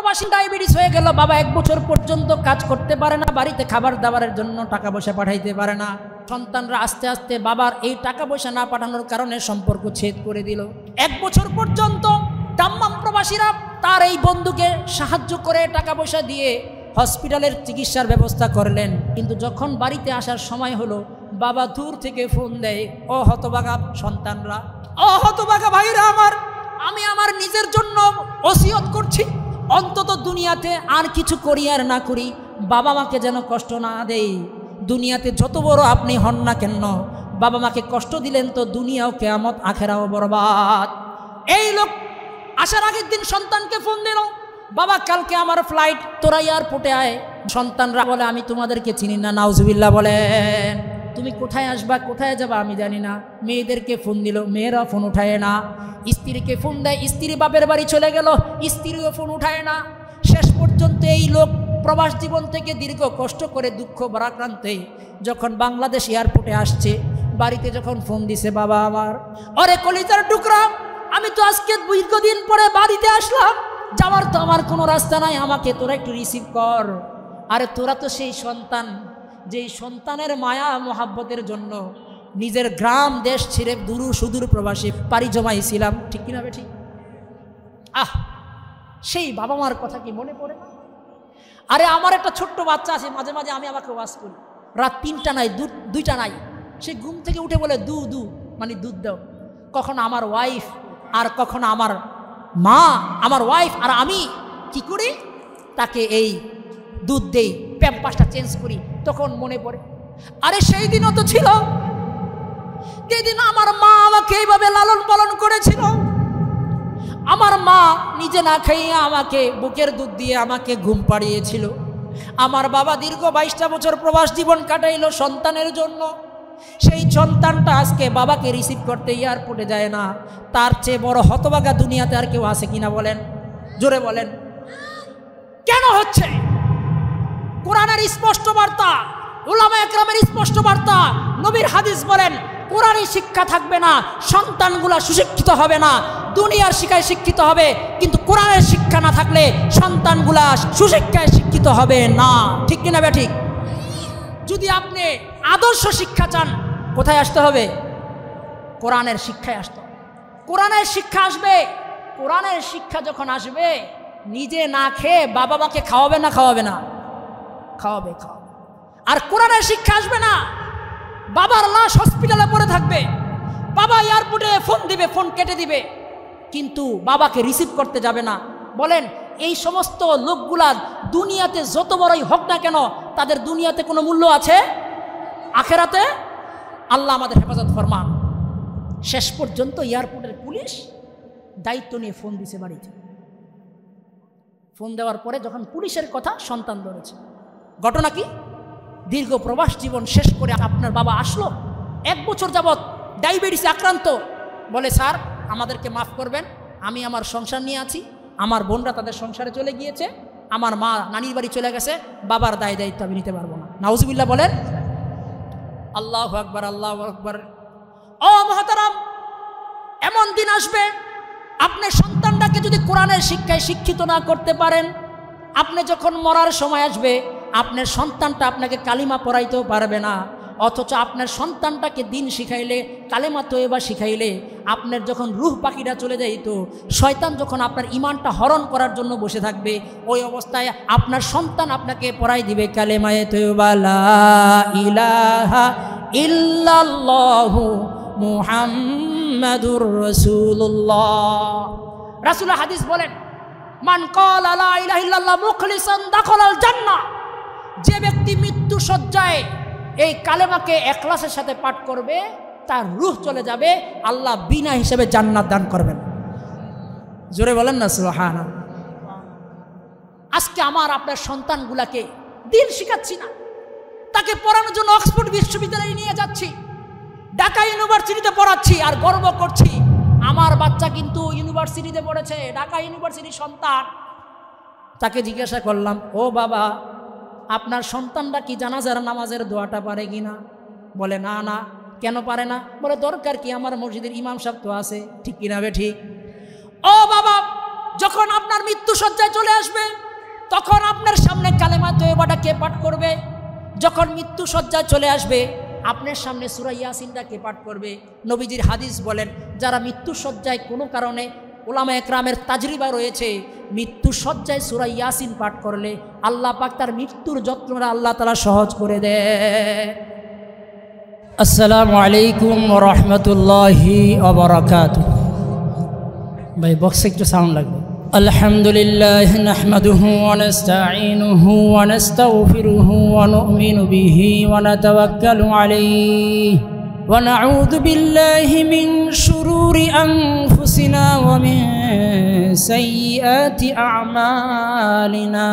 প্রবাসী ডায়াবেটিস হয়ে গেল, বাবা 1 বছর পর্যন্ত কাজ করতে পারে না, বাড়িতে খাবার দাবারের জন্য টাকা পয়সা পাঠাইতে পারে না। সন্তানরা আস্তে আস্তে বাবার এই টাকা পয়সা না পাঠানোর কারণে সম্পর্ক ছেদ করে দিল। 1 বছর পর্যন্ত দাম্মাম প্রবাসীরা তার এই বন্ধুকে সাহায্য করে টাকা পয়সা দিয়ে হসপিটালের চিকিৎসার ব্যবস্থা করলেন। কিন্তু যখন বাড়িতে আসার সময় হলো, বাবা দূর থেকে ফোন দেয়, ও হতভাগা সন্তানরা, ও হতভাগা ভাইরা আমার, আমি আমার নিজের জন্য ওসিয়ত করছি, অন্তত দুনিয়াতে আর কিছু করি আর না করি, বাবা মাকে যেন কষ্ট না দেই। দুনিয়াতে যত বড় আপনি হন না কেন, বাবা মাকে কষ্ট দিলেন তো দুনিয়াও কিয়ামত আখেরাও বরবাদ। এই লোক আসার আগের দিন সন্তানকে ফোন দিল, বাবা কালকে আমার ফ্লাইট, তোরা এয়ারপোর্টে আয়। সন্তানরা বলে, আমি তোমাদেরকে চিনি না। নাউজুবিল্লাহ বলেন। তুমি কোথায় আসবা, কোথায় যাবা আমি জানি না। মেয়েদেরকে ফোন দিল, মেয়েরা ফোন উঠায় না। স্ত্রীকে ফোন দেয়, স্ত্রী বাপের বাড়ি চলে গেল, স্ত্রীও ফোন উঠায় না। শেষ পর্যন্ত এই লোক প্রবাস জীবন থেকে দীর্ঘ কষ্ট করে দুঃখ ভারাক্রান্তে যখন বাংলাদেশ এয়ারপোর্টে আসছে, বাড়িতে যখন ফোন দিছে, বাবা আমার, ওরে কলিজার টুকরা, আমি তো আজকে দীর্ঘদিন পরে বাড়িতে আসলাম, যাওয়ার তো আমার কোনো রাস্তা নাই, আমাকে তোরা একটু রিসিভ কর। আরে তোরা তো সেই সন্তান, যেই সন্তানের মায়া মোহাব্বতের জন্য নিজের গ্রাম দেশ ছেড়ে দূর সুদূর প্রবাসী পাড়ি জমাইছিলাম, ঠিক কিনা বেঠিক? সেই বাবা মার কথা কি মনে পড়ে না? আরে আমার একটা ছোট্ট বাচ্চা আছে, মাঝে মাঝে আমি আমাকে ওয়াজ করি, রাত 3টা নাই, 2টা নাই, সে ঘুম থেকে উঠে বলে দু মানে দুধ দাও। কখন আমার ওয়াইফ আর কখন আমার মা, আমার ওয়াইফ আর আমি কি করি, তাকে এই দুধ দেই, প্যাম্পাসটা চেঞ্জ করি। তখন মনে পড়ে, আরে সেই দিনও তো ছিল যেদিন আমার মা আমাকে এইভাবে লালন পালন করেছিল। আমার মা নিজে না খাইয়ে আমাকে বুকের দুধ দিয়ে আমাকে ঘুম পাড়িয়েছিল। আমার বাবা দীর্ঘ 22টা বছর প্রবাস জীবন কাটাইল সন্তানের জন্য। সেই সন্তানটা আজকে বাবাকে রিসিভ করতে এয়ারপোর্টে যায় না। তার চেয়ে বড় হতভাগা দুনিয়াতে আর কেউ আছে কিনা বলেন? জোরে বলেন। কেন হচ্ছে? কোরআনের স্পষ্ট বার্তা, উলামা একরামের স্পষ্ট বার্তা, নবীর হাদিস বলেন, কোরআনের শিক্ষা থাকবে না, সন্তানগুলা সুশিক্ষিত হবে না। দুনিয়ার শিক্ষায় শিক্ষিত হবে, কিন্তু কোরআনের শিক্ষা না থাকলে সন্তানগুলা সুশিক্ষায় শিক্ষিত হবে না, ঠিক কিনা বেঠিক? যদি আপনি আদর্শ শিক্ষা চান, কোথায় আসতে হবে? কোরআনের শিক্ষায় আসতে হবে। কোরআনের শিক্ষা আসবে। কোরআনের শিক্ষা যখন আসবে, নিজে না খেয়ে বাবা মাকে খাওয়াবে না? খাওয়াবে না? খাওয়াবে। আর কোরআনের শিক্ষা আসবে না, বাবার লাশ হসপিটালে পড়ে থাকবে, বাবা এয়ারপোর্টে ফোন দিবে, ফোন কেটে দিবে, কিন্তু বাবাকে রিসিভ করতে যাবে না। বলেন, এই সমস্ত লোকগুলা দুনিয়াতে যত বড়ই হোক না কেন, তাদের দুনিয়াতে কোনো মূল্য আছে? আখেরাতে? আল্লাহ আমাদের হেফাজত ফরমান। শেষ পর্যন্ত এয়ারপোর্টের পুলিশ দায়িত্ব নিয়ে ফোন দিছে বাড়িতে। ফোন দেওয়ার পরে যখন পুলিশের কথা সন্তান ধরেছে, ঘটনা কি? দীর্ঘ প্রবাস জীবন শেষ করে আপনার বাবা আসলো, 1 বছর যাবৎ ডায়াবেটিসে আক্রান্ত। বলে, স্যার আমাদেরকে মাফ করবেন, আমি আমার সংসার নিয়ে আছি, আমার বোনরা তাদের সংসারে চলে গিয়েছে, আমার মা নানির বাড়ি চলে গেছে, বাবার দায়িত্ব আমি নিতে পারবো না। নাউজুবিল্লাহ বলেন। আল্লাহু আকবার, আল্লাহু আকবার। ও মুহতারাম, এমন দিন আসবে, আপনার সন্তানটাকে যদি কোরআনের শিক্ষায় শিক্ষিত না করতে পারেন, আপনি যখন মরার সময় আসবে, আপনার সন্তানটা আপনাকে কালিমা পড়াইতেও পারবে না। অথচ আপনার সন্তানটাকে দিন শিখাইলে, কালেমা তয়বা শিখাইলে, আপনার যখন রূহ পাখিটা চলে যাইত, শয়তান যখন আপনার ইমানটা হরণ করার জন্য বসে থাকবে, ওই অবস্থায় আপনার সন্তান আপনাকে পড়াই দিবে কালেমায়ে তয়বা, লা ইলাহা ইল্লাল্লাহু মুহাম্মাদুর রাসূলুল্লাহ। রাসূল হাদিস বলেন, মান ক্বালা লা ইলাহা ইল্লাল্লাহ মুখলিসান দাখালাল জান্নাহ। যে ব্যক্তি মৃত্যু সজ্জায় এই কালেমাকে ইখলাসের সাথে পাঠ করবে, তার রূহ চলে যাবে, আল্লাহ বিনা হিসেবে জান্নাত দান করবেন। জোরে বলেন না সুবহানাল্লাহ। আজকে আমার আপনার সন্তানগুলাকে দিন শিখাচ্ছি না, তাকে পড়ানোর জন্য অক্সফোর্ড বিশ্ববিদ্যালয়ে নিয়ে যাচ্ছি, ঢাকা ইউনিভার্সিটিতে পড়াচ্ছি, আর গর্ব করছি আমার বাচ্চা কিন্তু ইউনিভার্সিটিতে পড়েছে, ঢাকা ইউনিভার্সিটির সন্তান। তাকে জিজ্ঞাসা করলাম, ও বাবা, আপনার সন্তানটা কি জানাজার নামাজের দোয়াটা পারে কিনা? বলে, না না। কেন পারে না? বলে, দরকার কি, আমার মসজিদের ইমাম সাহেব তো আছে, ঠিক কিনা বে ঠিক? ও বাবা, যখন আপনার মৃত্যু শয্যায় চলে আসবে তখন আপনার সামনে কালেমা তয়বাটা কে পাঠ করবে? যখন মৃত্যু শয্যায় চলে আসবে আপনার সামনে সূরা ইয়াসিনটা কে পাঠ করবে? নবীজির হাদিস বলেন, যারা মৃত্যু শয্যায় কোনো কারণে, উলামা একরামের তাজরিবা রয়েছে, মৃত্যু শয্যায় সূরা ইয়াসিন পাঠ করলে আল্লাহ পাক তার মৃত্যুর যত্নটা আল্লাহ তাআলা সহজ করে দেয়। আসসালামু আলাইকুম ওয়া রাহমাতুল্লাহি ওয়া বারাকাতুহু। ভাই বক্সে একটু সাউন্ড লাগবে। আলহামদুলিল্লাহ নাহমাদুহু ওয়া নাস্তাঈনুহু ওয়া নাস্তাগফিরুহু ওয়া নু'মিনু বিহি ওয়া নাতাওয়াক্কালু আলাইহি ওয়া নাউযু বিল্লাহি মিন শুরুরি আনফুসিনা ওয়া মিন সাইয়্যাতি আ'মালিনা।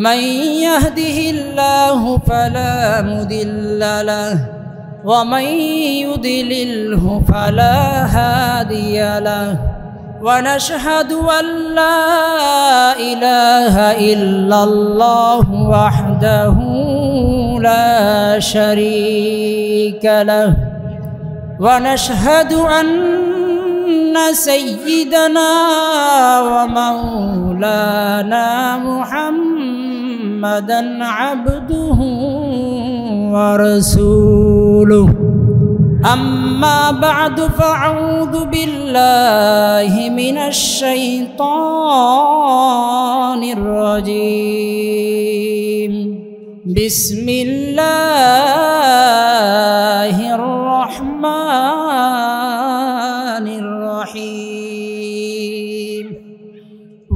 মান ইয়াহদিহিল্লাহু ফালা মুদিল্লা লাহু ওয়া মান ইউদ্লিলহু ফালা হাদিয়া লাহু ওয়া নাশহাদু আল লা ইলাহা ইল্লাল্লাহু ওয়াহদাহু লা শারীকা লাহু ওয়া নাশহাদু আন্না সাইয়্যিদানা ওয়া মাওলানা মুহাম্মাদান আবদুহু ওয়া রাসূলুহু। أما بعد فأعوذ بالله من الشيطان الرجيم. بسم الله الرحمن الرحيم.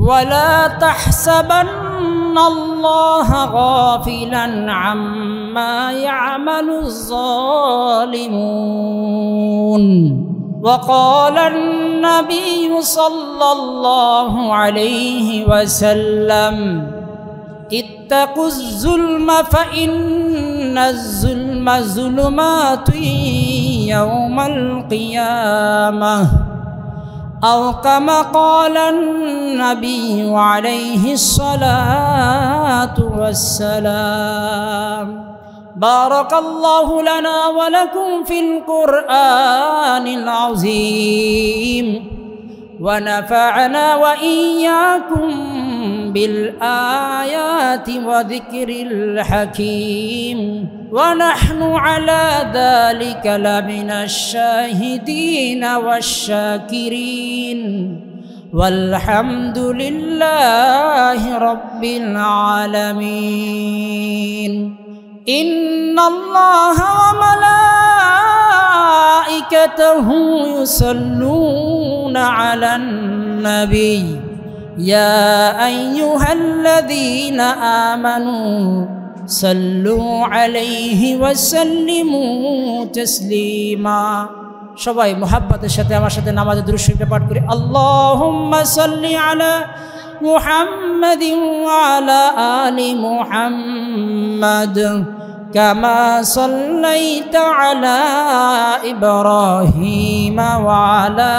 ولا تحسبن الله غافلا عما يعمل الظالمون. وقال النبي صلى الله عليه وسلم اتقوا الظلم فإن الظلم ظلمات يوم القيامة أو كما قال النبي عليه الصلاة والسلام. بارك الله لنا ولكم في القرآن العظيم ونفعنا وإياكم بالآيات وذكر الحكيم ونحن على ذلك لمن الشاهدين والشاكرين والحمد لله رب العالمين. إن الله وملائكته يصلون على النبي يا أيها الذين آمنوا صلوا عليه وسلموا تسليما. সবাই মুহাব্বতের সাথে আমার সাথে নামাজে দুরূদ শরীফ পাঠ করি। আল্লাহুম্মা সাল্লি আলা মুহাম্মাদিন ওয়া আলা আলি মুহাম্মাদ কামা সাল্লাইতা আলা ইব্রাহিম ওয়া আলা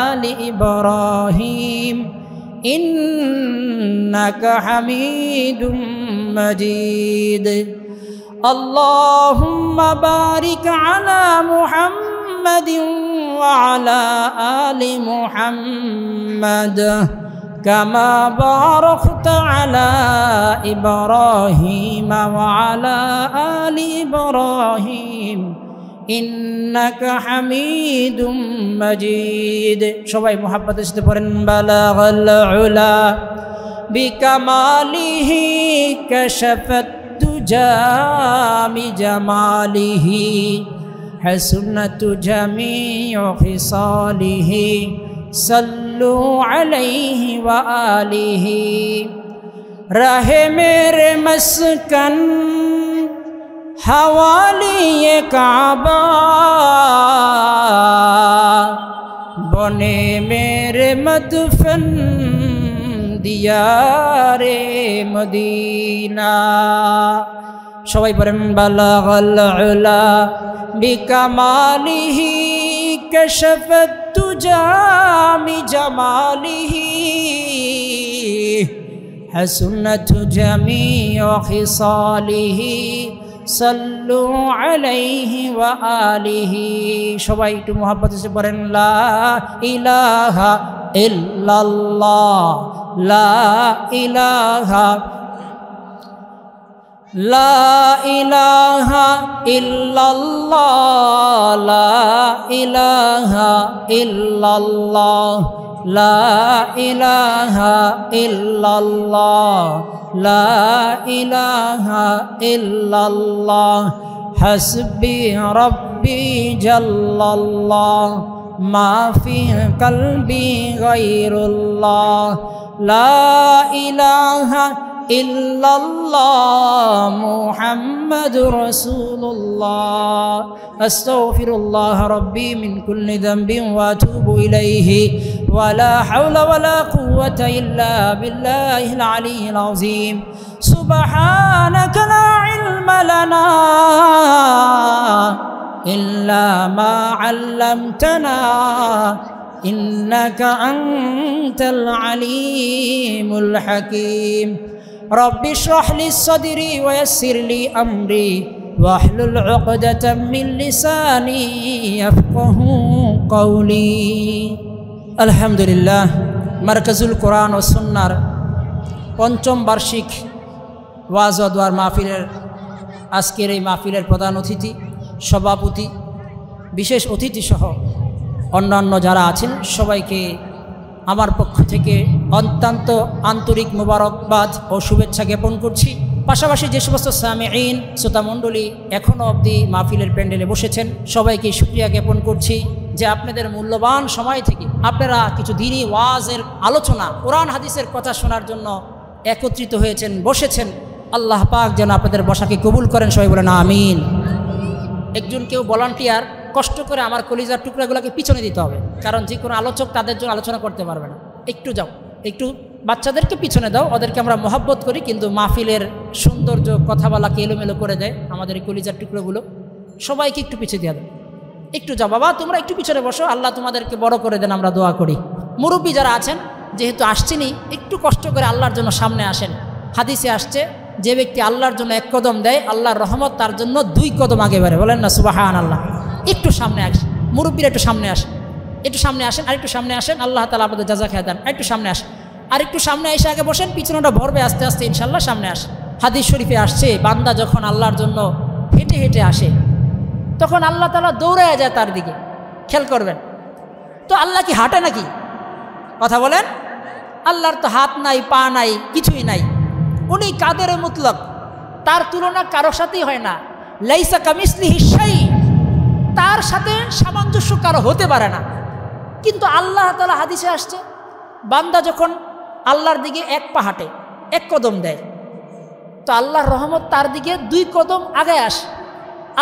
আলি ইব্রাহিম ইন্নাকা হামিদুম মাজিদ। আল্লাহুম্মা বারিক আলা মুহাম্মাদিন ওয়া আলা আলি মুহাম্মাদ কামা বারাকতা আলা ইব্রাহিম ওয়া আলা আলি ইব্রাহিম ইন্নাকা হামিদুম মাজিদ। সবাই মুহাব্বতের সাথে পড়েন বালাগাল উলা বিকামালিহি কাশাফাত তুজা বিজামালিহি হাসনাতু জামিউ খিসালিহি সল্লু আলাইহি ওয়া আলিহি। রাহে মেরে মস্কন हवालिए काबा बने मेरे मदफन दियारे मदीना। সবাই পড়েন বালাগাল উলা বিকামালিহি কাশাফাত তুজা বিজামালিহি হাসনাতু জামিউ খিসালিহি সাল্লু আলাইহি ওয়া আলিহি। সবাই একটু মুহাব্বত এসে পড়েন লা ইলাহা ইল্লাল্লাহ লা ইলাহা লা ইলাহা ইল্লাল্লাহ লা ইলাহা ইল্লাল্লাহ লা ইলাহা ইল্লাল্লাহ লা ইলাহা ইল্লাল্লাহ হাসবি রব্বি জাল্লাল্লাহ মা ফি কলবি গায়রুল্লাহ লা ইলাহা ইল্লাল্লাহ মুহাম্মাদুর রাসূলুল্লাহ আস্তাগফিরুল্লাহ রাব্বি মিন কুল্লি যামবিন ওয়া আতুবু ইলাইহি ওয়া লা হাওলা ওয়া লা কুওয়াতা ইল্লা বিল্লাহিল আলিয়্যিল আযীম সুবহানাকা লা ইলমা লানা ইল্লা মা 'আল্লামতানা ইন্নাকা আনতাল আলিমুল হাকীম রব্বি ইশরাহ লি সাদরি ওয়া ইয়াসসির লি আমরি ওয়াহলুল উকদাতাম মিন লিসানি ইয়াফকাহু কওলি। আলহামদুলিল্লাহ, মারকাজুল কোরআন ও সুন্নাহর পঞ্চম বার্ষিক ওয়াজ ও দোয়ার মাহফিলের আজকের এই মাহফিলের প্রধান অতিথি, সভাপতি, বিশেষ অতিথিসহ অন্যান্য যারা আছেন সবাইকে আমার পক্ষ থেকে অত্যন্ত আন্তরিক মোবারকবাদ ও শুভেচ্ছা জ্ঞাপন করছি। পাশাপাশি যে সমস্ত সামিঈন শ্রোতামণ্ডলী এখনও অবধি মাহফিলের প্যান্ডেলে বসেছেন সবাইকে শুকরিয়া জ্ঞাপন করছি যে আপনাদের মূল্যবান সময় থেকে আপনারা কিছু দিনই ওয়াজের আলোচনা, কোরআন হাদিসের কথা শোনার জন্য একত্রিত হয়েছেন, বসেছেন। আল্লাহ পাক যেন আপনাদের বসাকে কবুল করেন, সবাই বলেন আমিন। একজন কেউ ভলান্টিয়ার কষ্ট করে আমার কলিজার টুকরাগুলোকে পিছনে দিতে হবে, কারণ যে কোনো আলোচক তাদের জন্য আলোচনা করতে পারবে না। একটু যাও, একটু বাচ্চাদেরকে পিছনে দাও, ওদেরকে আমরা মহব্বত করি কিন্তু মাহফিলের সৌন্দর্য কথা বলাকে এলোমেলো করে দেয় আমাদের এই কলিজার টুকরোগুলো। সবাইকে একটু পিছিয়ে দিয়ে দাও, একটু যাও বাবা, তোমরা একটু পিছনে বসো, আল্লাহ তোমাদেরকে বড় করে দেন, আমরা দোয়া করি। মুরব্বী যারা আছেন, যেহেতু আসছেনি, একটু কষ্ট করে আল্লাহর জন্য সামনে আসেন। হাদিসে আসছে যে ব্যক্তি আল্লাহর জন্য এক কদম দেয় আল্লাহর রহমত তার জন্য 2 কদম আগে বাড়ে, বলেন না সুবহানাল্লাহ। একটু সামনে আসেন, মুরব্বীরা একটু সামনে আসেন, একটু সামনে আসেন, আর একটু সামনে আসেন, আল্লাহ তাআলা আপনাদের জাযা খেয়ে দেন। একটু সামনে আসেন, আর একটু সামনে এসে আগে বসেন, পিছনটা ভরবে আস্তে আস্তে ইনশাআল্লাহ, সামনে আসেন। হাদিস শরীফে আসছে বান্দা যখন আল্লাহর জন্য হেঁটে হেঁটে আসে তখন আল্লাহ তাআলা দৌড়ায় যায় তার দিকে। খেয়াল করবেন তো, আল্লাহ কি হাঁটে নাকি? কথা বলেন। আল্লাহর তো হাত নাই, পা নাই, কিছুই নাই। উনি কাদের মুতলক, তার তুলনা কারোর সাথেই হয় না। লাইসা কামিসলিহি শাই, তার সাথে সামঞ্জস্য কারো হতে পারে না। কিন্তু আল্লাহ তাআলা হাদিসে আসছে বান্দা যখন আল্লাহর দিকে এক পা হাঁটে, এক কদম দেয়, তো আল্লাহর রহমত তার দিকে 2 কদম আগায় আসে।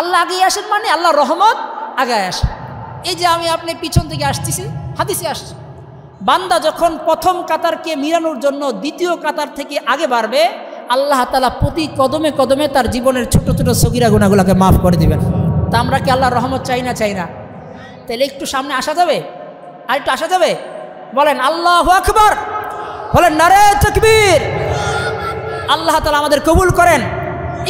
আল্লাহ আগে আসেন মানে আল্লাহর রহমত আগায় আসে। এই যে আমি আপনি পিছন থেকে আসতেছি, হাদিসে আসছে বান্দা যখন প্রথম কাতারকে মিলানোর জন্য দ্বিতীয় কাতার থেকে আগে বাড়বে, আল্লাহ তাআলা প্রতি কদমে কদমে তার জীবনের ছোট ছোট সগীরা গুনাহগুলোকে মাফ করে দিবেন। তা আমরা কি আল্লাহর রহমত চাই না? চাই না। তাহলে একটু সামনে আসা যাবে, আর একটু আসা যাবে? বলেন আল্লাহু আকবার, বলেন নারে তাকবীর। আল্লাহ তাআলা আমাদের কবুল করেন।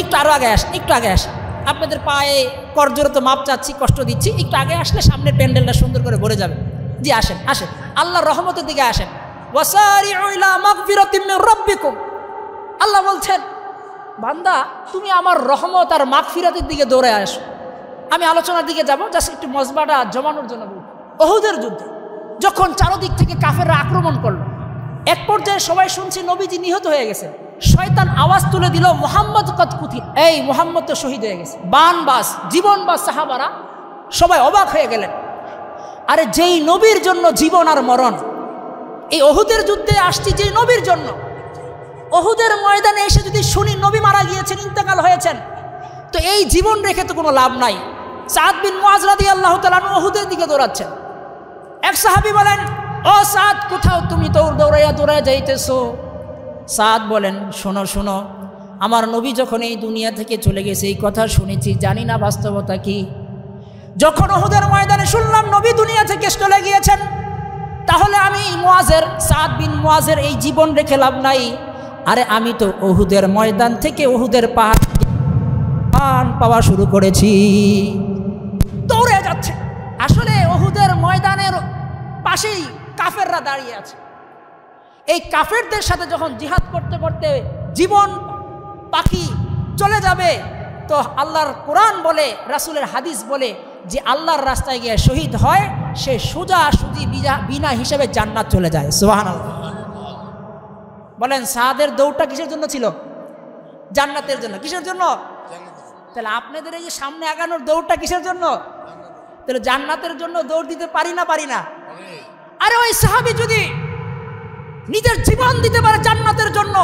একটু আরো আগে আসেন, একটু আগে আসেন। আপনাদের পায়ে করজোরে তো মাপ চাচ্ছি, কষ্ট দিচ্ছি, একটু আগে আসলে সামনের প্যান্ডেলটা সুন্দর করে ভরে যাবে। জি আসেন, আসেন, আল্লাহর রহমতের দিকে আসেন। ওয়াসারিউ ইলা মাগফিরাতিম মির রাব্বিকুম, আল্লাহ বলছেন বান্দা তুমি আমার রহমত আর মাগফিরাতের দিকে দৌড়ে আসো। আমি আলোচনার দিকে যাব, জাস্ট একটু মজবাটা জমানোর জন্য বলব। উহুদের যুদ্ধে যখন চারদিক থেকে কাফেররা আক্রমণ করলো, এক পর্যায়ে সবাই শুনছে নবীজি নিহত হয়ে গেছে। শয়তান আওয়াজ তুলে দিল মুহাম্মদ কদ কুতিল, এই মুহাম্মদ তো শহীদ হয়ে গেছে। বানবাস, জীবনবাস সাহাবারা সবাই অবাক হয়ে গেলেন। আরে যেই নবীর জন্য জীবন আর মরণ, এই উহুদের যুদ্ধে আসছি যে নবীর জন্য, উহুদের ময়দানে এসে যদি শুনি নবী মারা গিয়েছেন, ইন্তেকাল হয়েছেন, তো এই জীবন রেখে তো কোনো লাভ নাই। সাদ বিন মুআজ রাদিয়াল্লাহু তাআলা উহুদের দিকে দৌড়াচ্ছেন। এক সাহাবী বলেন, ও সাদ কোথাও তুমি তো দৌড়াইয়া যাইতেছো? সাদ বলেন, শোনো শোনো, আমার নবী যখন এই দুনিয়া থেকে চলে গেছে এই কথা শুনেছি, জানি না বাস্তবতা কি। যখন উহুদের ময়দানে শুনলাম নবী দুনিয়া থেকে চলে গিয়েছেন, তাহলে আমি সাদ বিন মুআজের এই জীবন রেখে লাভ নাই। আরে আমি তো উহুদের ময়দান থেকে উহুদের পাহাড় পাওয়া শুরু করেছি। দৌড়ে যাচ্ছে। আসলে উহুদের ময়দানের পাশেই কাফেররা দাঁড়িয়ে আছে। এই কাফেরদের সাথে যখন জিহাদ করতে করতে জীবন পাখি চলে যাবে, তো আল্লাহর কোরআন বলে, রাসূলের হাদিস বলে যে আল্লাহর রাস্তায় গিয়ে শহীদ হয়, সে সোজা সুজি বিনা হিসেবে জান্নাত চলে যায়। সুবহানাল্লাহ। বলেন সাদের দৌড়টা কিসের জন্য ছিল? জান্নাতের জন্য। কিসের জন্য? তাহলে আপনাদের এই যে সামনে আগানোর দৌড়টা কিসের জন্য? তাহলে জান্নাতের জন্য দৌড় দিতে পারি না? আরে ওই সাহাবী যদি নিজের জীবন দিতে পারে জান্নাতের জন্য,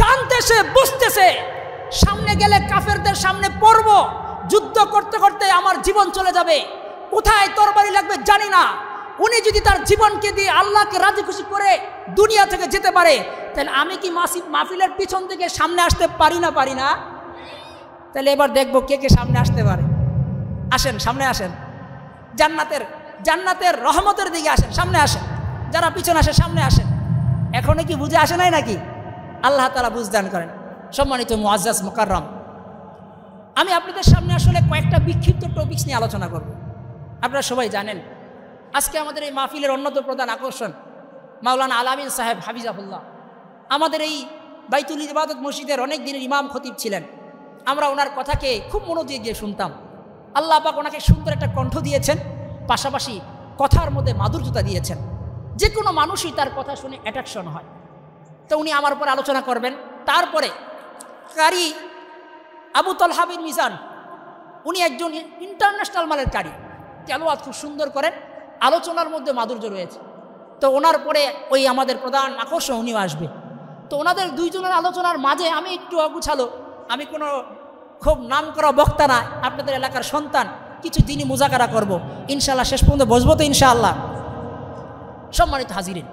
জানতেছে বুঝতেছে সামনে গেলে কাফেরদের সামনে পড়ব, যুদ্ধ করতে করতে আমার জীবন চলে যাবে, কোথায় তরবারি লাগবে জানি না, উনি যদি তার জীবনকে দিয়ে আল্লাহকে রাজি খুশি করে দুনিয়া থেকে যেতে পারে, তাহলে আমি কি মাহফিলের পিছন থেকে সামনে আসতে পারি না? তাহলে এবার দেখবো কে কে সামনে আসতে পারে। আসেন, সামনে আসেন, জান্নাতের রহমতের দিকে আসেন, সামনে আসেন। যারা পিছনে আসে সামনে আসেন। এখনো কি বুঝে আসে নাই নাকি? আল্লাহ তাআলা বুঝদান করেন। সম্মানিত মুআজ্জাজ মুকাররম, আমি আপনাদের সামনে আসলে কয়েকটা বিক্ষিপ্ত টপিকস নিয়ে আলোচনা করব। আপনারা সবাই জানেন আজকে আমাদের এই মাহফিলের অন্যতম প্রধান আকর্ষণ মাওলানা আলামিন সাহেব হাফিজাহুল্লাহ। আমাদের এই বাইতুল ইবাদত মসজিদের অনেক দিনের ইমাম খতিব ছিলেন। আমরা ওনার কথাকে খুব মনোযোগ দিয়ে শুনতাম। আল্লাহ পাক ওনাকে সুন্দর একটা কণ্ঠ দিয়েছেন, পাশাপাশি কথার মধ্যে মাধুর্যতা দিয়েছেন। যে কোনো মানুষই তার কথা শুনে অ্যাট্রাকশন হয়। তো উনি আমার উপর আলোচনা করবেন। তারপরে কারি আবু তালহা বিন মিজান, উনি একজন ইন্টারন্যাশনাল মানের কারি, তেলাওয়াত খুব সুন্দর করেন, আলোচনার মধ্যে মাধুর্য রয়েছে। তো ওনার পরে ওই আমাদের প্রধান আকর্ষণ উনিও আসবে। তো ওনাদের দুইজনের আলোচনার মাঝে আমি একটু অগুছালো, আমি কোনো খুব নাম করা বক্তা না, আপনাদের এলাকার সন্তান, কিছু দিনই মুজাকারা করব ইনশাআল্লাহ। শেষ পর্যন্ত বসবো তো ইনশাআল্লাহ। সম্মানিত হাজিরিন,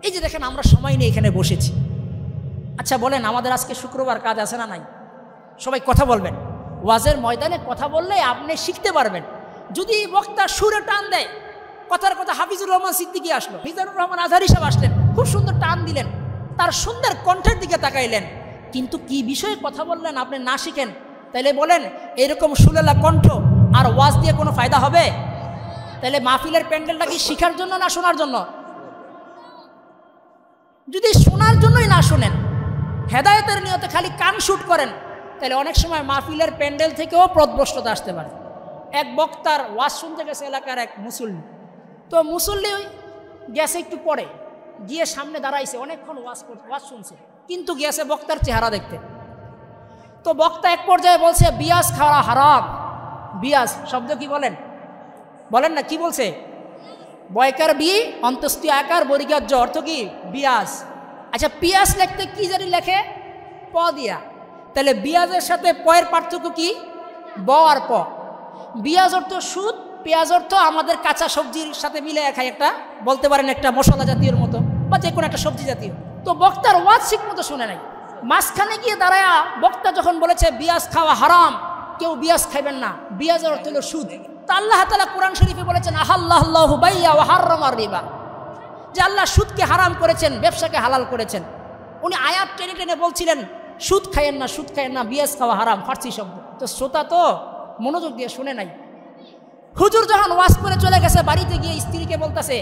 এই যে দেখেন আমরা সময় নিয়ে এখানে বসেছি। আচ্ছা বলেন, আমাদের আজকে শুক্রবার কাজ আছে না নাই? সবাই কথা বলবেন। ওয়াজের ময়দানে কথা বললে আপনি শিখতে পারবেন। যদি বক্তা সুরে টান দেয়, কথার কথা হাফিজুর রহমান সিদ্দিকী আসলো, মিজানুর রহমান আজহারী সাহেব আসলেন, খুব সুন্দর টান দিলেন, তার সুন্দর কণ্ঠের দিকে তাকাইলেন, কিন্তু কি বিষয়ে কথা বললেন আপনি না শিখেন, তাইলে বলেন এরকম সুলেলা কণ্ঠ আর ওয়াজ দিয়ে কোনো ফায়দা হবে? তাহলে মাহফিলের প্যান্ডেলটা কি শিখার জন্য না শোনার জন্য? যদি শোনার জন্যই না শোনেন, হেদায়েতের নিয়তে খালি কান শুট করেন, তাহলে অনেক সময় মাহফিলের প্যান্ডেল থেকেও পথভ্রষ্টতা আসতে পারে। এক বক্তার ওয়াজ শুনতে গেছে এলাকার এক মুসল্লি। তো মুসল্লি গেছে একটু পরে, গিয়ে সামনে দাঁড়াইছে, অনেকক্ষণ ওয়াজ শুনছে, কিন্তু গেছে বক্তার চেহারা দেখতে। তো বক্তা এক পর্যায়ে বলছে বিয়াস খাওয়া হারাম। বিয়াস শব্দ কি বলেন না, কি বলছে? বয়কার বি অন্তস্তি আকার বরিকার জ, অর্থ কি? বিয়াস। আচ্ছা পিয়াস লিখতে কি জানি লেখে? প দিয়া। তাহলে বিয়াজের সাথে পয়ের পার্থক্য কি? ব আর প। বিয়াজ অর্থ সুদ, পেঁয়াজ অর্থ আমাদের কাঁচা সবজির সাথে মিলে খাই, একটা বলতে পারেন একটা মশলা জাতীয়র মতো বা যে কোনো একটা সবজি জাতীয়। তো বক্তার ওয়াজ ঠিক মতো শুনে নাই, মাঝখানে গিয়ে দাঁড়ায়া বক্তা যখন বলেছে বিয়াজ খাওয়া হারাম, কেউ বিয়াজ খাইবেন না, বিয়াজের অর্থ হলো সুদ। তা আল্লাহ তাআলা কোরআন শরীফে বলেছেন আহাল্লাহু বাইয়া ওয়া হাররামার রিবা, যে আল্লাহ সুদকে হারাম করেছেন, ব্যবসাকে হালাল করেছেন। উনি আয়াত টেনে টেনে বলছিলেন সুদ খাইয়েন না, বিয়াজ খাওয়া হারাম, ফার্সি শব্দ। তো শ্রোতা তো মনোযোগ দিয়ে শুনে নাই। হুজুর যখন ওয়াজ করে চলে গেছে, বাড়িতে গিয়ে স্ত্রীকে বলতেছে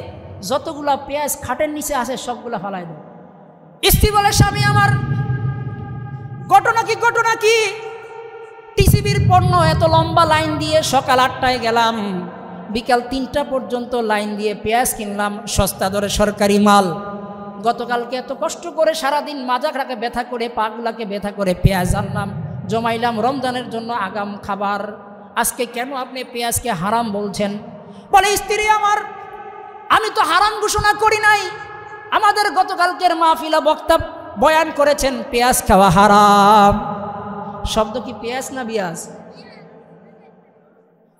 যতগুলা পেঁয়াজ খাটের নিচে আছে সবগুলা ফালাই দেব। স্ত্রী বলে স্বামী আমার, ঘটনা কি? টিসিবির পণ্য এত লম্বা লাইন দিয়ে সকাল 8টায় গেলাম, বিকাল 3টা পর্যন্ত লাইন দিয়ে পেঁয়াজ কিনলাম, সস্তা দরে সরকারি মাল। গতকালকে এত কষ্ট করে সারাদিন মাজাটাকে ব্যথা করে, পাগুলাকে ব্যথা করে পেঁয়াজ আনলাম, জমাইলাম রমজানের জন্য আগাম খাবার। আজকে কেন আপনি পেঁয়াজকে হারাম বলছেন? বলে স্ত্রী আমার, আমি তো হারাম ঘোষণা করি নাই, আমাদের গতকালকের মাহফিলা বক্তা বয়ান করেছেন পেঁয়াজ খাওয়া হারাম। শব্দ কি পেঁয়াজ না বিয়াজ?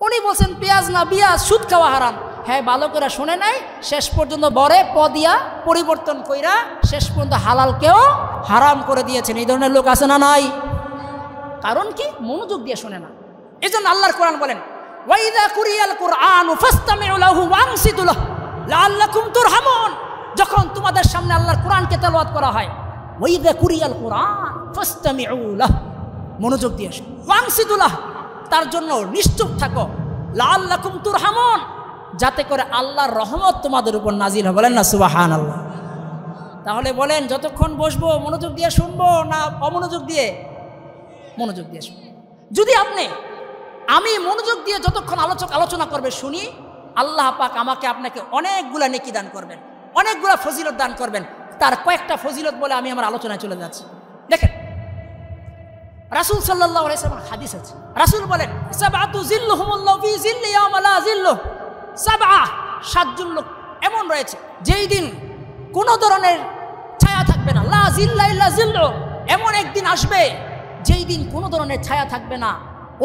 উনি বলছেন পেঁয়াজ না বিয়াজ, সুদ খাওয়া হারাম। হ্যাঁ ভালো করে শুনে নাই, শেষ পর্যন্ত বরে প দিয়া পরিবর্তন কইরা শেষ পর্যন্ত হালালকেও হারাম করে দিয়েছেন। এই ধরনের লোক আছে না নাই? কারণ কি? মনোযোগ দিয়ে শুনে না। এই জন্য আল্লাহর কোরআন বলেন ওয়াইদা কুরিয়াল কুরআন ফাসতামিউ লাহু ওয়ানসিতু লাহু লাআল্লাকুম তুরহামুন। যখন তোমাদের সামনে আল্লাহর কোরআনকে তেলাওয়াত করা হয়, ওয়াইদা কুরিয়াল কুরআন ফাসতামিউ লাহু, মনোযোগ দিয়ে শুনো, ওয়ানসিতু লাহু, তার জন্য নিশ্চুপ থাকো, লাআল্লাকুম তুরহামুন, যাতে করে আল্লাহর রহমত তোমাদের উপর নাজিল হয়। বলেন না সুবহানাল্লাহ। তাহলে বলেন যতক্ষণ বসবো মনোযোগ দিয়ে শুনবো না অমনোযোগ দিয়ে? মনোযোগ দিয়ে শুনবো। যদি আমি মনোযোগ দিয়ে যতক্ষণ আলোচনা করবে শুনি, আল্লাহ পাক আমাকে আপনাকে অনেকগুলা নেকি দান করবেন, অনেকগুলা ফজিলত দান করবেন। তার কয়েকটা ফজিলত বলে আমি আমার আলোচনায় চলে যাচ্ছি। দেখেন রাসূল সাল্লাল্লাহু আলাইহি ওয়াসাল্লাম হাদিস আছে, রাসূল বলেন সাবআতু জিল্লুহুমুল্লাহু ফি জিল্লি ইয়াওমা লা জিল্লু সাবআ, সাতজন লোক এমন রয়েছে যেই দিন কোনো ধরনের ছায়া থাকবে না, লা জিল্লা ইল্লা জিল্লু, এমন একদিন আসবে যেই দিন কোনো ধরনের ছায়া থাকবে না।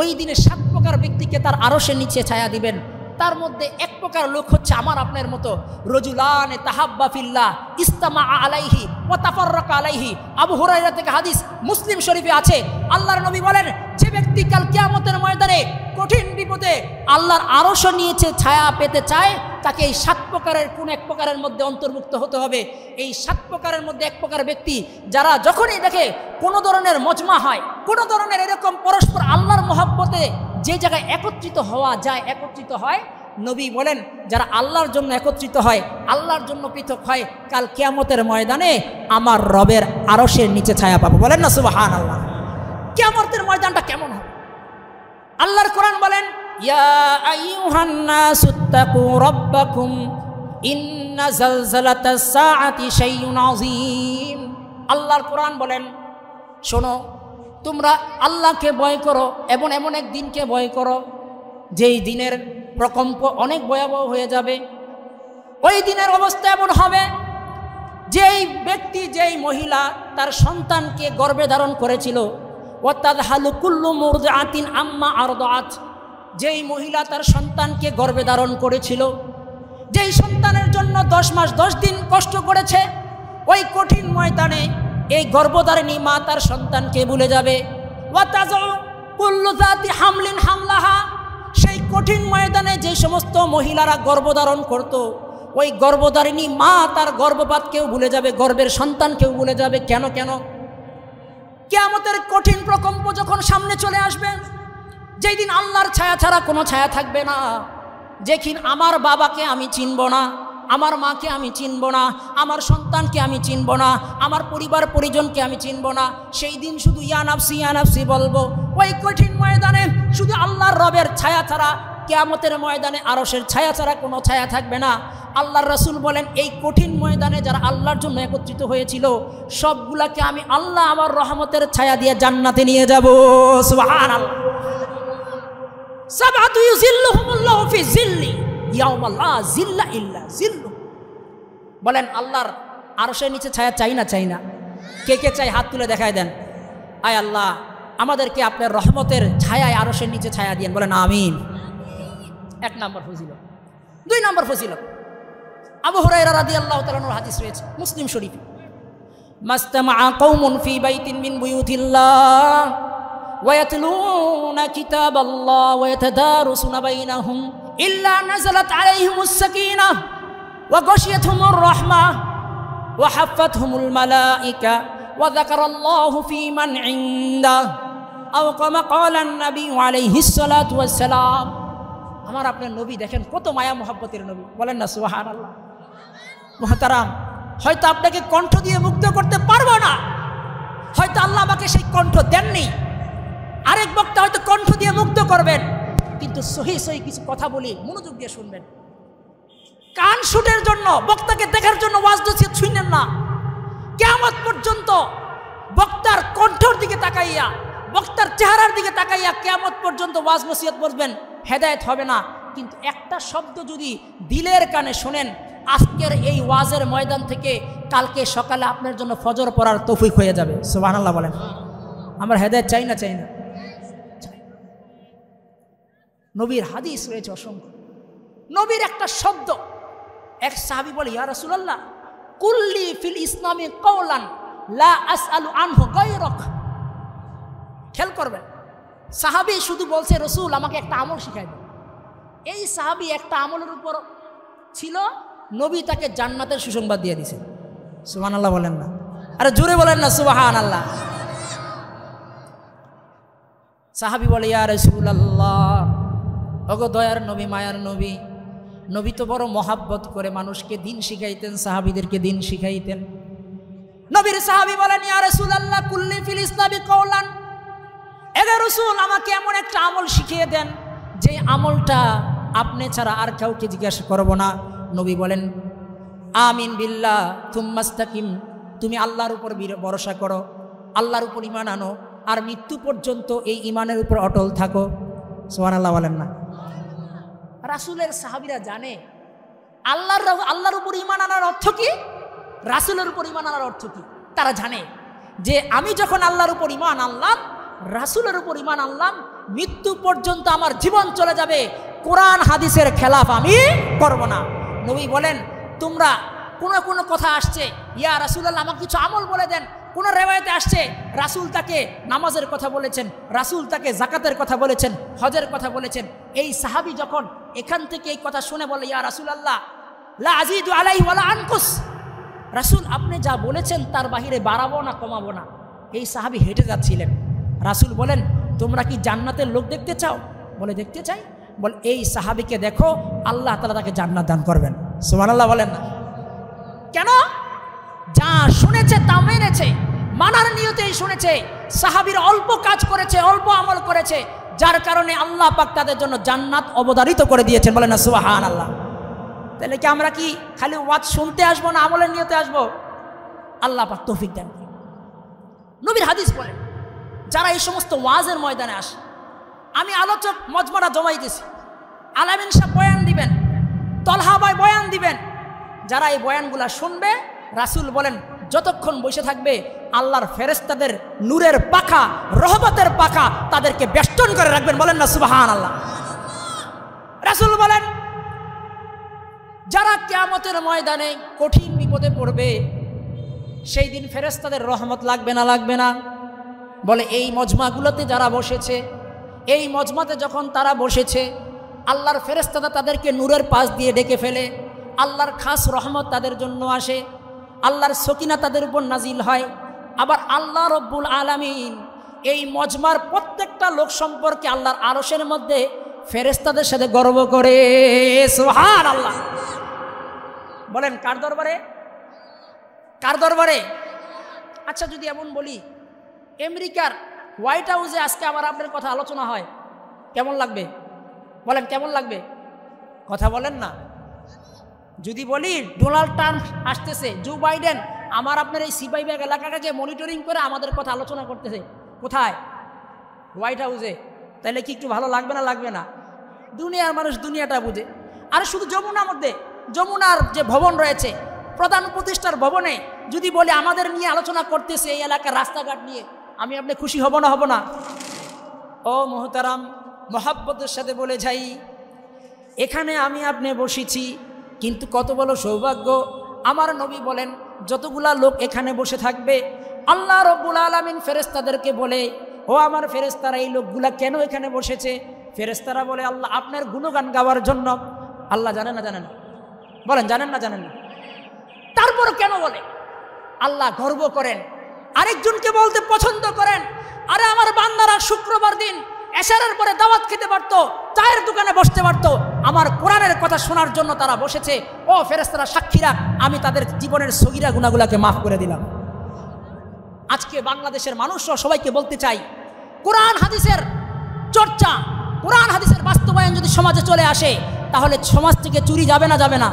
ওই দিনে 7 প্রকার ব্যক্তিকে তার আরশের নিচে ছায়া দিবেন। তার মধ্যে এক প্রকার লোক হচ্ছে আমার আপনার মতো, রজুলান তাহাব্বা ফিল্লাহ ইস্তামা আলাইহি ওয়া তাফাররাকা আলাইহি। আবু হুরায়রা থেকে হাদিস, মুসলিম শরীফে আছে, আল্লাহর নবী বলেন যে ব্যক্তি কাল কিয়ামতের ময়দানে কঠিন বিপদে আল্লাহর আরশ নিচে ছায়া পেতে চায়, তাকে এই 7 প্রকারের কোন এক প্রকারের মধ্যে অন্তর্ভুক্ত হতে হবে। এই 7 প্রকারের মধ্যে এক প্রকার ব্যক্তি যারা যখনই দেখে কোনো ধরনের মজমা হয়, কোনো ধরনের এরকম পরস্পর আল্লাহর মহব্বতে যে জায়গায় একত্রিত হওয়া যায়, একত্রিত হয়, নবী বলেন যারা আল্লাহর জন্য একত্রিত হয়, আল্লাহর জন্য পৃথক হয়, কাল কিয়ামতের ময়দানে আমার রবের আরশের নিচে ছায়া পাবো। বলেন না সুবহানাল্লাহ। কিয়ামতের ময়দানটা কেমন হবে? আল্লাহর কোরআন বলেন ইয়া আইয়ুহান নাসুত্তাকু রাব্বাকুম ইন্না জালজালাতাস সাআতি শাইউন আযীম। আল্লাহর কোরআন বলেন শোনো, তোমরা আল্লাহকে ভয় করো এবং এমন এক দিনকে ভয় করো যেই দিনের প্রকম্প অনেক ভয়াবহ হয়ে যাবে। ওই দিনের অবস্থা এমন হবে যেই ব্যক্তি, যেই মহিলা তার সন্তানকে গর্ভে ধারণ করেছিল, ওয়াতাদহালু কুল্লু মুরদিআতিন আম্মা আরদাআত, যেই মহিলা তার সন্তানকে গর্ভে ধারণ করেছিল, যেই সন্তানের জন্য 10 মাস 10 দিন কষ্ট করেছে, ওই কঠিন ময়দানে এই গর্ভধারিণী মা তার সন্তানকে ভুলে যাবে। ওয়াতাযউ কুল্লু যাতি হামলিন হামলাহা, সেই কঠিন ময়দানে যে সমস্ত মহিলারা গর্ভধারণ করত, ওই গর্ভধারিণী মা তার গর্ভপাতকেও ভুলে যাবে, গর্ভের সন্তানকেও ভুলে যাবে। কেন? কিয়ামতের কঠিন প্রকম্প যখন সামনে চলে আসবে, যেই দিন আল্লাহর ছায়া ছাড়া কোনো ছায়া থাকবে না, যেদিন আমার বাবাকে আমি চিনব না, আমার মাকে আমি চিনব না, আমার সন্তানকে আমি চিনব না, আমার পরিবার পরিজনকে আমি চিনব না, সেই দিন শুধু ইয়া নাফসি বলবো। ওই কঠিন ময়দানে শুধু আল্লাহর রবের ছায়া ছাড়া, কিয়ামতের ময়দানে আরশের ছায়া ছাড়া কোনো ছায়া থাকবে না। আল্লাহর রাসূল বলেন এই কঠিন ময়দানে যারা আল্লাহর জন্য একত্রিত হয়েছিল সবগুলাকে আমি আল্লাহ আমার রহমতের ছায়া দিয়ে জান্নাতে নিয়ে যাব। সুবহানাল্লাহ। সাবআতু ইউযিল্লুহুমুল্লাহু ফি জিল্লি ইয়াওমা লা জিল্লা ইল্লা জিল্লু। বলেন আল্লাহর আরশের নিচে ছায়া চাই না? কে কে চাই? হাত তুলে দেখায় দেন। আয় আল্লাহ আমাদেরকে আপনার রহমতের ছায়ায় আরশের নিচে ছায়া দিয়েন। বলেন আমিন। 1 নম্বর ফজিলত। 2 নম্বর ফজিলত, আবু হুরায়রা রাদিয়াল্লাহু তাআলা আনহু হাদিস রয়েছে মুসলিম শরীফে, মাস্তামাআ কওমুন ফি বাইতিন মিন বুয়ুতিল্লাহ ওয়া ইয়াতলুনা কিতাবাল্লাহ ওয়া ইয়াতাদারুসুনা বাইনাহুম ইল্লা নাযালাত আলাইহিমুস সাকিনাহ ওয়া গাশিয়াতহুমুর রাহমাহ ওয়া হাফাতহুমুল মালায়েকা ওয়া যাকারাল্লাহু ফী মান ইনদাহু আও কামা ক্বালা an-নবী আলাইহিস সালাতু ওয়াস সালাম। আমার আপনার নবী দেখেন কত মায়া মোহাব্বতের নবী। বলেন না সুবহানাল্লাহ। মুহতারাম, হয়তো আপনাকে কণ্ঠ দিয়ে মুগ্ধ করতে পারবো না, হয়তো আল্লাহ আমাকে সেই কণ্ঠ দেননি, আরেক বক্তা হয়তো কণ্ঠ দিয়ে মুগ্ধ করবেন, কিন্তু সহি কিছু কথা বলি, মনোযোগ দিয়ে শুনবেন। কান শুটের জন্য, বক্তাকে দেখার জন্য ওয়াজ নসিহত শুনেন না। কিয়ামত পর্যন্ত বক্তার কণ্ঠের দিকে তাকাইয়া, বক্তার চেহারার দিকে তাকাইয়া কিয়ামত পর্যন্ত ওয়াজ নসিহত বলবেন, হেদায়েত হবে না। কিন্তু একটা শব্দ যদি দিলের কানে শোনেন, আজকের এই ওয়াজের ময়দান থেকে কালকে সকালে আপনার জন্য ফজর পড়ার তৌফিক হয়ে যাবে। সুবহানাল্লাহ বলেন। আমরা হেদায়েত চাই না? নবীর হাদিস রয়েছে অসংখ্য। নবীর একটা শব্দ, এক সাহাবী বলে ইয়া রাসূলুল্লাহ কুল্লি ফিল ইসলামি কওলান লা আসআলু আনহু গায়রাক। খেয়াল করবেন, সাহাবী শুধু বলছে রসুল আমাকে একটা আমল শিখাই দেন। এই সাহাবী একটা আমলের উপর ছিল, নবী তাকে জান্নাতের সুসংবাদ দিয়ে দিয়েছে। সুবহানাল্লাহ বলেন না? আরে জোরে বলেন না সুবহানাল্লাহ। সাহাবী বলে ইয়া রাসূলুল্লাহ, ওগো দয়ার নবী, মায়ার নবী, নবী তো বড় মহাব্বত করে মানুষকে দিন শিখাইতেন, সাহাবীদেরকে দিন শিখাইতেন। নবীর সাহাবী বলেন, ইয়া রাসূলুল্লাহ কুল্লি ফিল ইসলামি কওলান, এগো রাসূল আমাকে এমন একটা আমল শিখিয়ে দেন যে আমলটা আপনি ছাড়া আর কাউকে জিজ্ঞাসা করব না। নবী বলেন, আমিন বিল্লাহ তুম্মাস্তাকিম, তুমি আল্লাহর উপর ভরসা করো, আল্লাহর উপর ঈমান আনো, আর মৃত্যু পর্যন্ত এই ঈমানের উপর অটল থাকো। সুবহানাল্লাহ বলেন না? রাসূলের সাহাবীরা জানে আল্লাহর উপর ঈমান আনার অর্থ কি, রাসূলের উপর ঈমান আনার অর্থ কি। তারা জানে যে আমি যখন আল্লাহর উপর ঈমান আনলাম, রাসূলের উপর ঈমান আনলাম, মৃত্যু পর্যন্ত আমার জীবন চলে যাবে, কোরআন হাদিসের খেলাফ আমি করব না। নবী বলেন, তোমরা কোনো কথা আসছে, ইয়া রাসূলুল্লাহ আমাকে কিছু আমল বলে দেন। কোন রেওয়ায়েতে আসছে রাসূল তাকে নামাজের কথা বলেছেন, রাসূল তাকে যাকাতের কথা বলেছেন, হজের কথা বলেছেন। এই সাহাবী যখন এখান থেকে এই কথা শুনে বলে, ইয়া রাসূলুল্লাহ লা আযীদু আলাইহি ওয়ালা আনকুস, রাসূল আপনি যা বলেছেন তার বাহিরে বাড়াবো না কমাবো না। এই সাহাবী হেঁটে যাচ্ছিলেন। রাসূল বলেন, তোমরা কি জান্নাতের লোক দেখতে চাও? বলে দেখতে চাই। বল এই সাহাবীকে দেখো, আল্লাহ তাআলা তাকে জান্নাত দান করবেন। সুবহানাল্লাহ বলেন না? কেন? যা শুনেছে তা মেনেছে, মানার নিয়তেই শুনেছে। সাহাবীরা অল্প কাজ করেছে, অল্প আমল করেছে, যার কারণে আল্লাহ পাক তাদের জন্য জান্নাত অবধারিত করে দিয়েছেন। বলেন না সুবহানাল্লাহ? তাহলে কি আমরা কি খালি ওয়াজ শুনতে আসবো না আমলের নিয়তে আসবো? আল্লাহ পাক তৌফিক দেন। নবীর হাদিস বলেন, যারা এই সমস্ত ওয়াজের ময়দানে আসে, আমি আলোচক মজমাটা জমাই দিছি, আলামিন সাহেব বয়ান দিবেন, তলহা ভাই বয়ান দিবেন, যারা এই বয়ানগুলা শুনবে, রাসূল বলেন যতক্ষণ বসে থাকবে আল্লাহর ফেরেশতাদের নূরের পাখা, রহমতের পাখা তাদেরকে বেষ্টন করে রাখবেন। বলেন না সুবহানাল্লাহ? রাসূল বলেন, যারা কিয়ামতের ময়দানে কঠিন বিপদে পড়বে, সেই দিন ফেরেশতাদের রহমত লাগবে না? লাগবে না? বলে এই মজমাগুলোতে যারা বসেছে, এই মজমাতে যখন তারা বসেছে, আল্লাহর ফেরেশতারা তাদেরকে নূরের পাশ দিয়ে ডেকে ফেলে, আল্লাহর খাস রহমত তাদের জন্য আসে, আল্লাহর সকিনা তাদের উপর নাজিল হয়। আবার আল্লাহ রব্বুল আলামিন এই মজমার প্রত্যেকটা লোক সম্পর্কে আল্লাহর আরশের মধ্যে ফেরেশতাদের সাথে গর্ব করে। সুবহানাল্লাহ বলেন, কার দরবারে? কার দরবারে? আচ্ছা যদি এমন বলি, আমেরিকার হোয়াইট হাউসে আজকে আবার আপনার কথা আলোচনা হয়, কেমন লাগবে? বলেন কেমন লাগবে? কথা বলেন না। যদি বলি ডোনাল্ড ট্রাম্প আসতেছে, জো বাইডেন আমার আপনার এই সিপাহীবাগ এলাকাটাকে মনিটরিং করে আমাদের কথা আলোচনা করতেছে, কোথায়? হোয়াইট হাউসে। তাহলে কি একটু ভালো লাগবে না? লাগবে না? দুনিয়ার মানুষ দুনিয়াটা বুঝে। আর শুধু যমুনার মধ্যে, যমুনার যে ভবন রয়েছে, প্রধান উপদেষ্টার ভবনে যদি বলে আমাদের নিয়ে আলোচনা করতেছে এই এলাকার রাস্তাঘাট নিয়ে, আমি আপনি খুশি হব না? হব না? ও মোহতারাম, মহাব্বতের সাথে বলে যাই, এখানে আমি আপনি বসেছি, কিন্তু কত বড় সৌভাগ্য। আমার নবী বলেন, যতগুলা লোক এখানে বসে থাকবে, আল্লাহ রব্বুল আলামিন ফেরেশতাদেরকে বলে, ও আমার ফেরেশতারা এই লোকগুলা কেন এখানে বসেছে? ফেরেশতারা বলে, আল্লাহ আপনার গুণগান গাওয়ার জন্য। আল্লাহ জানেন না? জানেন না? বলেন জানেন না? জানেন না? তারপর কেন বলে? আল্লাহ গর্ব করেন, আরেকজনকে বলতে পছন্দ করেন। আরে আমার বান্দারা শুক্রবার দিন এশারের পরে দাওয়াত খেতে পারত, চায়ের দোকানে বসতে পারত, আমার কোরআনের কথা শোনার জন্য তারা বসেছে। ও ফেরেশতারা সাক্ষীরা, আমি তাদের জীবনের সগীরা গুনাহগুলোকে মাফ করে দিলাম। আজকে বাংলাদেশের মানুষরা সবাইকে বলতে চাই, কোরআন হাদিসের চর্চা, কোরআন হাদিসের বাস্তবায়ন যদি সমাজে চলে আসে, তাহলে সমাজ থেকে চুরি যাবে না? যাবে না?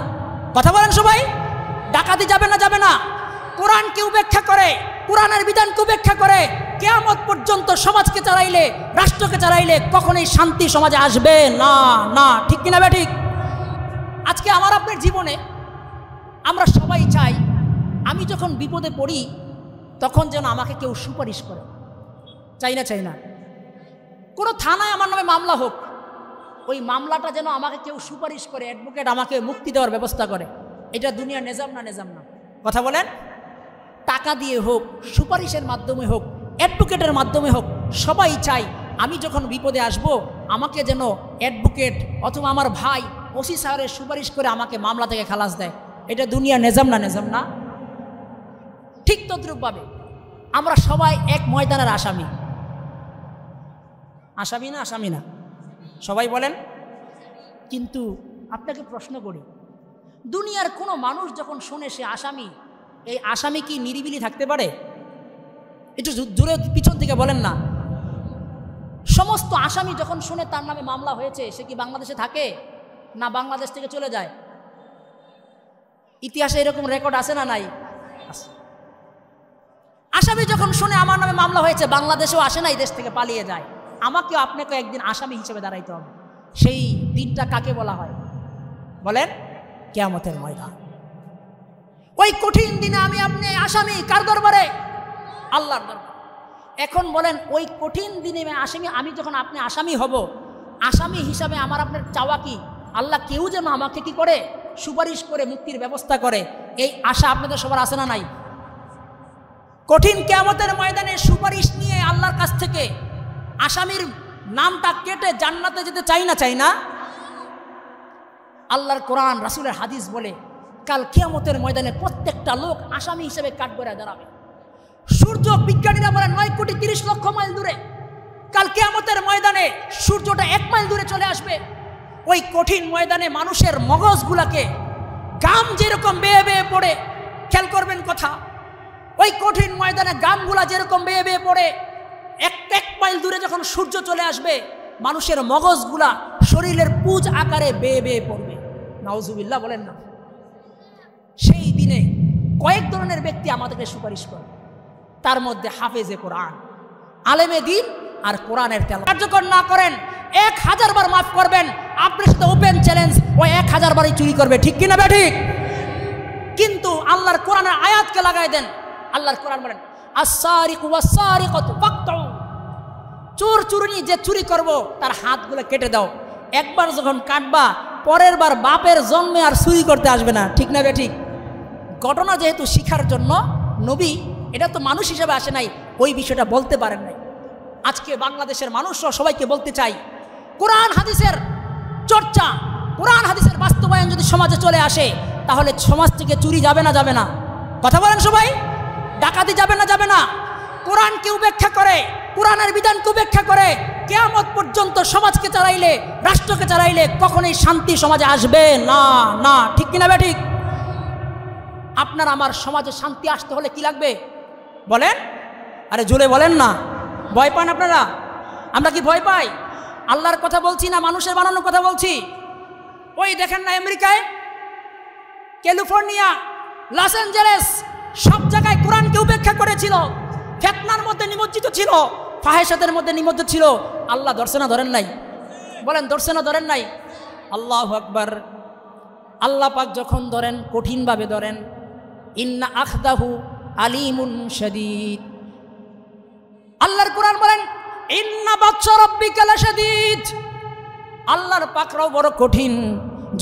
কথা বলেন সবাই। ডাকাতি যাবে না? যাবে না? কোরআনকে উপেক্ষা করে, কোরআনের বিধানকে উপেক্ষা করে কিয়ামত পর্যন্ত সমাজকে চালাইলে, রাষ্ট্রকে চালাইলে কখনোই শান্তি সমাজে আসবে না। না, ঠিক কিনা বে ঠিক? আজকে আমার আপনার জীবনে আমরা সবাই চাই, আমি যখন বিপদে পড়ি তখন যেন আমাকে কেউ সুপারিশ করে। চাই না? চাই না? কোনো থানায় আমার নামে মামলা হোক, ওই মামলাটা যেন আমাকে কেউ সুপারিশ করে, অ্যাডভোকেট আমাকে মুক্তি দেওয়ার ব্যবস্থা করে। এটা দুনিয়ার নিজাম না? নিজাম না? কথা বলেন। টাকা দিয়ে হোক, সুপারিশের মাধ্যমে হোক, অ্যাডভোকেটের মাধ্যমে হোক, সবাই চাই আমি যখন বিপদে আসব আমাকে যেন অ্যাডভোকেট অথবা আমার ভাই ওসি সাহেবের সুপারিশ করে আমাকে মামলা থেকে খালাস দেয়। এটা দুনিয়ার নিজাম না? নিজাম না? ঠিক তদ্রূপভাবে আমরা সবাই এক ময়দানের আসামি। আসামি না? আসামি না? সবাই বলেন। কিন্তু আপনাকে প্রশ্ন করি, দুনিয়ার কোনো মানুষ যখন শোনে সে আসামি, এই আসামি কি নিরিবিলি থাকতে পারে? একটু জোরে পিছন থেকে বলেন না। সমস্ত আসামি যখন শুনে তার নামে মামলা হয়েছে, সে কি বাংলাদেশে থাকে না বাংলাদেশ থেকে চলে যায়? ইতিহাসে এরকম রেকর্ড আছে না নাই? আসামি যখন শুনে আমার নামে মামলা হয়েছে, বাংলাদেশেও আসে না, এই দেশ থেকে পালিয়ে যায়। আমাকেও আপনাকে একদিন আসামি হিসেবে দাঁড়াইতে হবে। সেই দিনটা কাকে বলা হয় বলেন? কিয়ামতের ময়দান। ওই কঠিন দিনে আমি আপনি আসামি কার দরবারে? আল্লাহর দরবারে। এখন বলেন, ওই কঠিন দিনে আমি যখন আপনি আসামি হব, আসামি হিসাবে আমার আপনার চাওয়া কি? আল্লাহ কেউ যেন আমাকে কি করে সুপারিশ করে মুক্তির ব্যবস্থা করে, এই আশা আপনাদের সবার আছে না নাই? কঠিন কিয়ামতের ময়দানে সুপারিশ নিয়ে আল্লাহর কাছ থেকে আসামির নামটা কেটে জান্নাতে যেতে চাই না? আল্লাহর কোরআন রাসূলের হাদিস বলে কাল কিয়ামতের ময়দানে প্রত্যেকটা লোক আসামি হিসেবে কাঠগড়ায় দাঁড়াবে। সূর্য বিজ্ঞানীরা বলে 9,30,00,000 মাইল দূরে। কাল কিয়ামতের ময়দানে সূর্যটা 1 মাইল দূরে চলে আসবে। ওই কঠিন ময়দানে মানুষের মগজগুলাকে গাম যেরকম বেয়ে বেয়ে পড়ে, খেয়াল করবেন কথা, ওই কঠিন ময়দানে গামগুলা যেরকম বেয়ে বেয়ে পড়ে, 1 মাইল দূরে যখন সূর্য চলে আসবে, মানুষের মগজগুলা শরীরের পুঁজ আকারে বেয়ে বেয়ে পড়বে। নাউজুবিল্লাহ বলেন না। সেই দিনে কয়েক ধরনের ব্যক্তি আমাদেরকে সুপারিশ করে, তার মধ্যে হাফেজে কোরআন, আলেমে দ্বীন আর কোরআনের তেলাওয়াত। কার্যকর না করেন 1000 বার মাফ করবেন, আপনার সাথে ওপেন চ্যালেঞ্জ, ওই 1000 বারই চুরি করবে, ঠিক কিনা বে ঠিক? কিন্তু আল্লাহর কোরআনের আয়াতকে লাগাই দেন। আল্লাহর কোরআন বলেন, আস-সারিকু ওয়াস-সারিকাতু ফাকতাউ, চোর চুরনি যে চুরি করব তার হাতগুলো কেটে দাও। একবার যখন কাটবা, পরের বার বাপের জন্মে আর চুরি করতে আসবে না, ঠিক না বে ঠিক? ঘটনা যেহেতু শিখার জন্য, নবী এটা তো মানুষ হিসেবে আসে নাই, ওই বিষয়টা বলতে পারেন নাই। আজকে বাংলাদেশের মানুষরা সবাইকে বলতে চাই, কোরআন হাদিসের চর্চা, কোরআন হাদিসের বাস্তবায়ন যদি সমাজে চলে আসে, তাহলে সমাজ থেকে চুরি যাবে না? কথা বলেন সবাই। ডাকাতি যাবে না? কোরআনকে উপেক্ষা করে, কোরআনের বিধানকে উপেক্ষা করে কিয়ামত পর্যন্ত সমাজকে চালাইলে, রাষ্ট্রকে চালাইলে কখনোই শান্তি সমাজে আসবে না, ঠিক কিনা বে ঠিক? আপনার আমার সমাজে শান্তি আসতে হলে কি লাগবে বলেন? আরে জোরে বলেন না। ভয় পান আপনারা? আমরা কি ভয় পাই? আল্লাহর কথা বলছি না মানুষের বানানোর কথা বলছি? ওই দেখেন না, আমেরিকায়, ক্যালিফোর্নিয়া, লস অ্যাঞ্জেলেস, সব জায়গায় কোরআনকে উপেক্ষা করেছিল, ফিতনার মধ্যে নিমজ্জিত ছিল, ফাহেশাতের মধ্যে নিমজ্জিত ছিল। আল্লাহ ধরছে না ধরেন নাই? বলেন ধরছে না ধরেন নাই? আল্লাহু আকবার। আল্লাহ পাক যখন ধরেন কঠিনভাবে ধরেন, ইন্না আখদাহু আলিমুন শাদীদ। আল্লাহর কোরআন বলেন, ইন্না বাতশা রাব্বিকা লাশাদীদ। আল্লাহর পাকড়াও বড় কঠিন।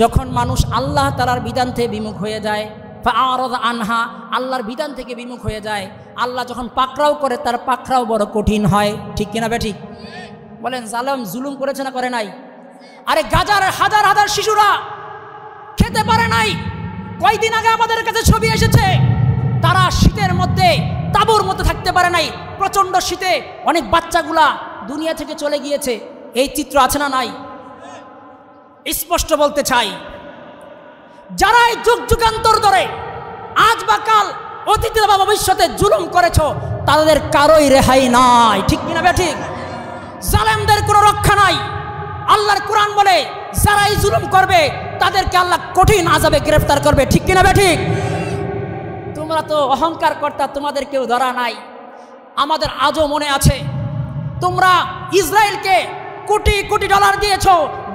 যখন মানুষ আল্লাহ তাআলার বিধান থেকে বিমুখ হয়ে যায়, ফাআরাদ আনহা, আল্লাহর বিধান থেকে বিমুখ হয়ে যায়, আল্লাহ যখন পাকড়াও করে তার পাকড়াও বড় কঠিন হয়, ঠিক কিনা বে ঠিক? বলেন জালেম জুলুম করেছে না করে নাই? আরে গাজার হাজার হাজার শিশুরা খেতে পারে নাই। কয়দিন আগে আমাদের কাছে ছবি এসেছে, তারা শীতের মধ্যে তাঁবুর মধ্যে থাকতে পারে নাই, প্রচণ্ড শীতে অনেক বাচ্চাগুলা দুনিয়া থেকে চলে গিয়েছে। এই চিত্র আছে না নাই? স্পষ্ট বলতে চাই, যারা এই যুগ যুগান্তর ধরে আজ বা কাল, অতীতে বা ভবিষ্যতে জুলুম করেছ, তাদের কারোই রেহাই নাই, ঠিক কিনা বে ঠিক? জালেমদের কোনো রক্ষা নাই। আল্লাহর কোরআন বলে যারাই জুলুম করবে তাদেরকে আল্লাহ কঠিন আযাবে গ্রেফতার করবে, ঠিক কিনা বে ঠিক? তোমরা তো অহংকার কর্তা, তোমাদের কেউ ধরা নাই। আমাদের আজও মনে আছে, তোমরা ইসরায়েলকে কোটি কোটি ডলার দিয়েছ